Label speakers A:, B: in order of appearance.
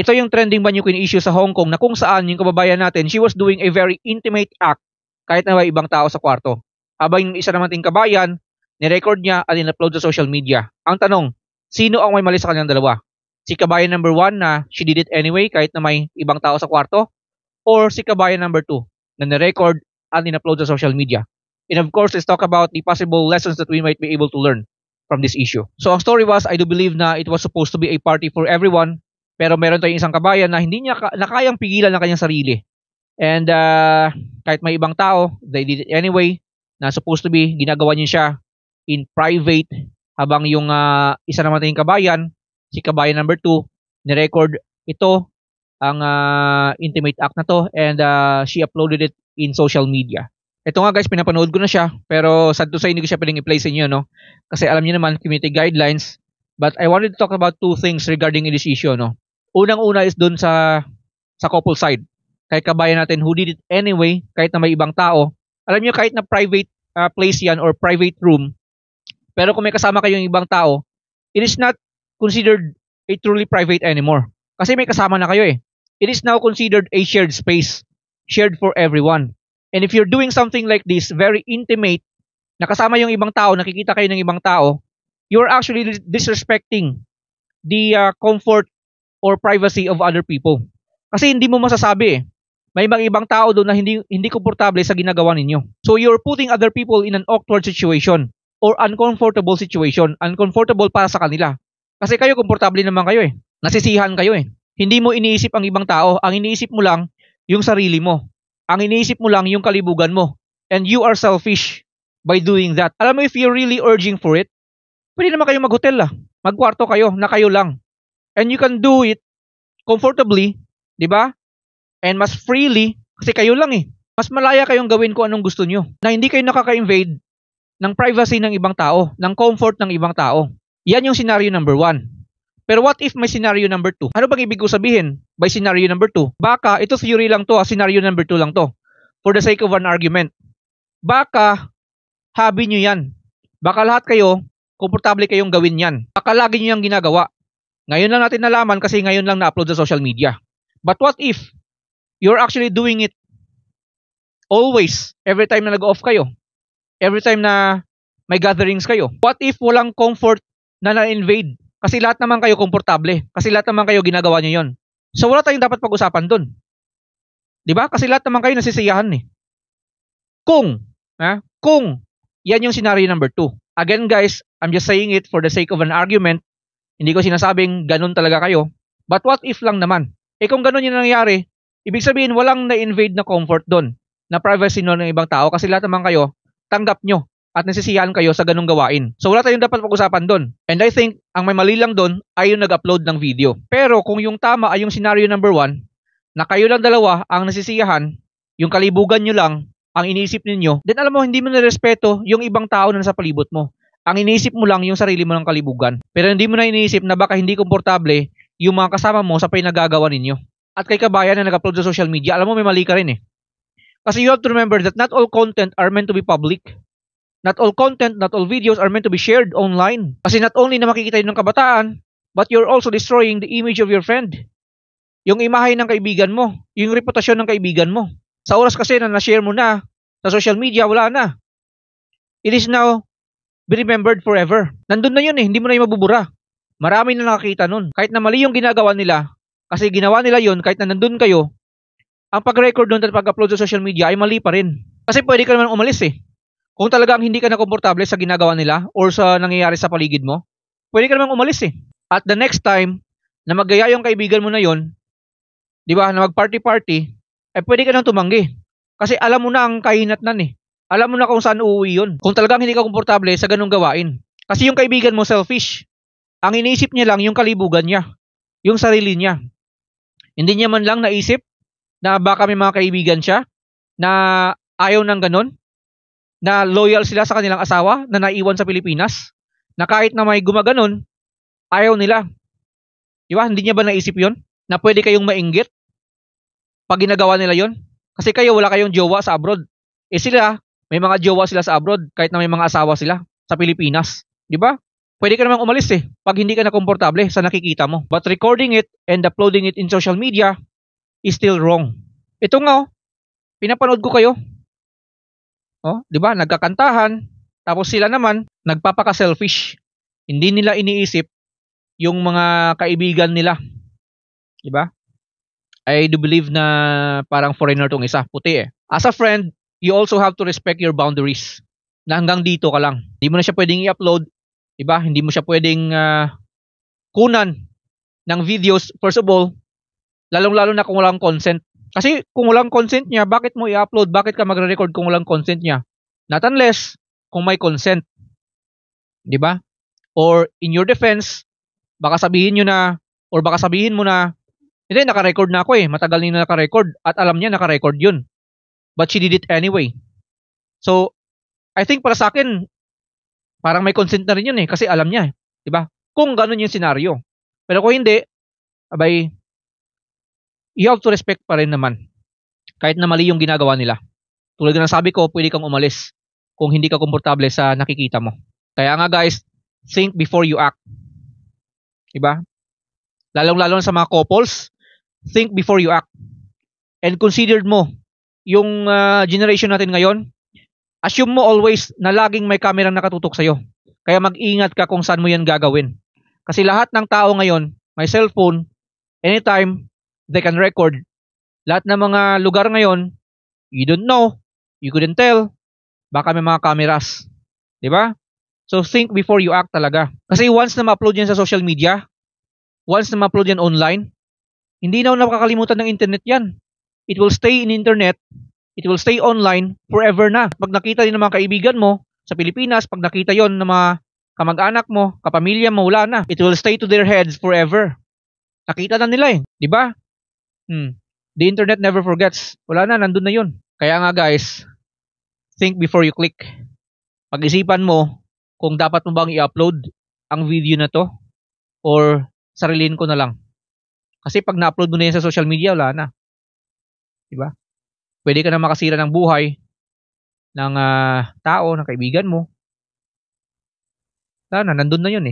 A: Ito yung trending banyo queen issue sa Hong Kong na kung saan yung kababayan natin, she was doing a very intimate act kahit na may ibang tao sa kwarto. Habang yung isa naman ting kabayan, ni-record niya at in-upload sa social media. Ang tanong, sino ang may mali sa kanilang dalawa? Si kabayan number 1 na she did it anyway kahit na may ibang tao sa kwarto? Or si kabayan number 2 na ni-record at in-upload sa social media? And of course, let's talk about the possible lessons that we might be able to learn from this issue. So ang story was, I do believe na it was supposed to be a party for everyone, pero meron tayong isang kabayan na hindi niya nakayang pigilan ng kanyang sarili. And kahit may ibang tao, they did it anyway, na supposed to be, ginagawa niya siya in private, habang yung isa naman tayong kabayan, si kabayan number 2, ni-record ito, ang intimate act na to, and she uploaded it in social media. Ito nga guys, pinapanood ko na siya, pero sad to say, hindi ko siya pwedeng i-play sa inyo, no? Kasi alam niyo naman, community guidelines, but I wanted to talk about 2 things regarding this issue, no? Unang-una is dun sa couple side. Kahit kabayan natin who did it anyway, kahit na may ibang tao. Alam niyo, kahit na private place yan or private room, pero kung may kasama kayong ibang tao, it is not considered a truly private anymore. Kasi may kasama na kayo eh. It is now considered a shared space, shared for everyone. And if you're doing something like this, very intimate, nakasama yung ibang tao, nakikita kayo ng ibang tao, you're actually disrespecting the comfort or privacy of other people. Kasi hindi mo masasabi eh. May mga ibang tao doon na hindi komportable sa ginagawa ninyo. So you're putting other people in an awkward situation or uncomfortable situation. Uncomfortable para sa kanila. Kasi kayo komportable naman kayo eh. Nasisihan kayo eh. Hindi mo iniisip ang ibang tao. Ang iniisip mo lang yung sarili mo. Ang iniisip mo lang yung kalibugan mo. And you are selfish by doing that. Alam mo, if you're really urging for it, pwede naman kayo mag-hotel lah. Magkwarto kayo na kayo lang. And you can do it comfortably, di ba? And mas freely, kasi kayo lang eh. Mas malaya kayong gawin kung anong gusto nyo. Na hindi kayo nakaka-invade ng privacy ng ibang tao, ng comfort ng ibang tao. Yan yung scenario number 1. Pero what if may scenario number 2? Ano bang ibig ko sabihin by scenario number 2? Baka, ito theory lang to, scenario number 2 lang to. For the sake of an argument. Baka, hobby nyo yan. Baka lahat kayo, komportable kayong gawin yan. Baka lagi nyo yung ginagawa. Ngayon lang natin nalaman kasi ngayon lang na-upload sa social media. But what if you're actually doing it always, every time na nag-off kayo, every time na may gatherings kayo? What if walang comfort na na-invade? Kasi lahat naman kayo komportable. Kasi lahat naman kayo ginagawa nyo yon. So wala tayong dapat pag-usapan dun. Diba? Kasi lahat naman kayo nasisiyahan eh. Kung yan yung scenario number 2. Again guys, I'm just saying it for the sake of an argument. Hindi ko sinasabing ganun talaga kayo. But what if lang naman? Eh kung ganun yung nangyari, ibig sabihin walang na-invade na comfort doon, na privacy ng ibang tao, kasi lahat naman kayo, tanggap nyo at nasisiyahan kayo sa ganung gawain. So wala tayong dapat pag-usapan doon. And I think, ang may mali lang doon ay yung nag-upload ng video. Pero kung yung tama ay yung scenario number 1, na kayo lang dalawa ang nasisiyahan, yung kalibugan nyo lang ang iniisip ninyo, then alam mo, hindi mo na-respeto yung ibang tao na nasa palibot mo. Ang iniisip mo lang yung sarili mo ng kalibugan. Pero hindi mo na iniisip na baka hindi komportable yung mga kasama mo sa pinagagawa ninyo. At kay kabayan na nag-upload sa social media, alam mo may mali ka rin eh. Kasi you have to remember that not all content are meant to be public. Not all content, not all videos are meant to be shared online. Kasi not only na makikita yun ng kabataan, but you're also destroying the image of your friend. Yung imahe ng kaibigan mo, yung reputasyon ng kaibigan mo. Sa oras kasi na na-share mo na sa social media, wala na. It is now be remembered forever. Nandun na yun eh, hindi mo na yung mabubura. Marami na nakakita nun. Kahit na mali yung ginagawa nila, kasi ginawa nila yun, kahit na nandun kayo, ang pag-record nun at pag-upload sa social media ay mali pa rin. Kasi pwede ka naman umalis eh. Kung talagang hindi ka na komportable sa ginagawa nila or sa nangyayari sa paligid mo, pwede ka naman umalis eh. At the next time na maggaya yung kaibigan mo na yun, di ba, na mag-party-party, eh pwede ka nang tumanggi. Kasi alam mo na ang kahinatnan eh. Alam mo na kung saan uuwi yun. Kung talagang hindi ka komportable sa ganung gawain. Kasi yung kaibigan mo selfish. Ang iniisip niya lang yung kalibugan niya. Yung sarili niya. Hindi niya man lang naisip na baka may mga kaibigan siya na ayaw ng ganun. Na loyal sila sa kanilang asawa na naiwan sa Pilipinas. Na kahit na may gumaganon, ayaw nila. Di ba? Hindi niya ba naisip yon? Na pwede kayong mainggit pag ginagawa nila yon? Kasi kayo wala kayong jowa sa abroad. Eh sila, may mga jowa sila sa abroad kahit na may mga asawa sila sa Pilipinas. Di ba? pwede ka namang umalis pag hindi ka na komportable sa nakikita mo. But recording it and uploading it in social media is still wrong. Ito nga pinapanood ko kayo. Di ba? Nagkakantahan, tapos sila naman nagpapaka-selfish. Hindi nila iniisip yung mga kaibigan nila. Di ba? I do believe na parang foreigner tong isa, puti As a friend, you also have to respect your boundaries. Na hanggang dito ka lang. Hindi mo na siya pwedeng i-upload. Di ba? Hindi mo siya pwedeng kunan ng videos. First of all, lalong-lalo na kung walang consent. Kasi kung walang consent niya, bakit mo i-upload? Bakit ka magre-record kung walang consent niya? Not unless kung may consent. Di ba? Or in your defense, baka sabihin nyo na, or baka sabihin mo na, hindi, naka-record na ako matagal na naka-record at alam niya naka-record yun. But she did it anyway. So, I think para sa akin, parang may consent na rin yun kasi alam niya di ba? Kung ganun yung senaryo. Pero kung hindi, abay, you have to respect pa rin naman. Kahit na mali yung ginagawa nila. Tulad ng sabi ko, pwede kang umalis kung hindi ka komportable sa nakikita mo. Kaya nga guys, think before you act. Diba? Lalong-lalo na sa mga couples, think before you act. And considered mo, yung generation natin ngayon, assume mo always na laging may camera nakatutok sa'yo. Kaya mag-ingat ka kung saan mo yan gagawin. Kasi lahat ng tao ngayon, may cellphone, anytime, they can record. Lahat ng mga lugar ngayon, you don't know, you couldn't tell, baka may mga cameras. Diba? So think before you act talaga. Kasi once na ma-upload yan sa social media, once na ma-upload yan online, hindi na nakakalimutan ng internet yan. It will stay in internet, it will stay online forever na. Pag nakita din ng mga kaibigan mo sa Pilipinas, pag nakita yon ng mga kamag-anak mo, kapamilya mo, wala na. It will stay to their heads forever. Nakita na nila di ba? The internet never forgets. Wala na, nandun na yun. Kaya nga guys, think before you click. Pag-isipan mo kung dapat mo bang i-upload ang video na to or sarilin ko na lang. Kasi pag na-upload mo na yan sa social media, wala na. Diba? Pwede ka na makasira ng buhay ng tao, ng kaibigan mo. Wala na, nandun na yun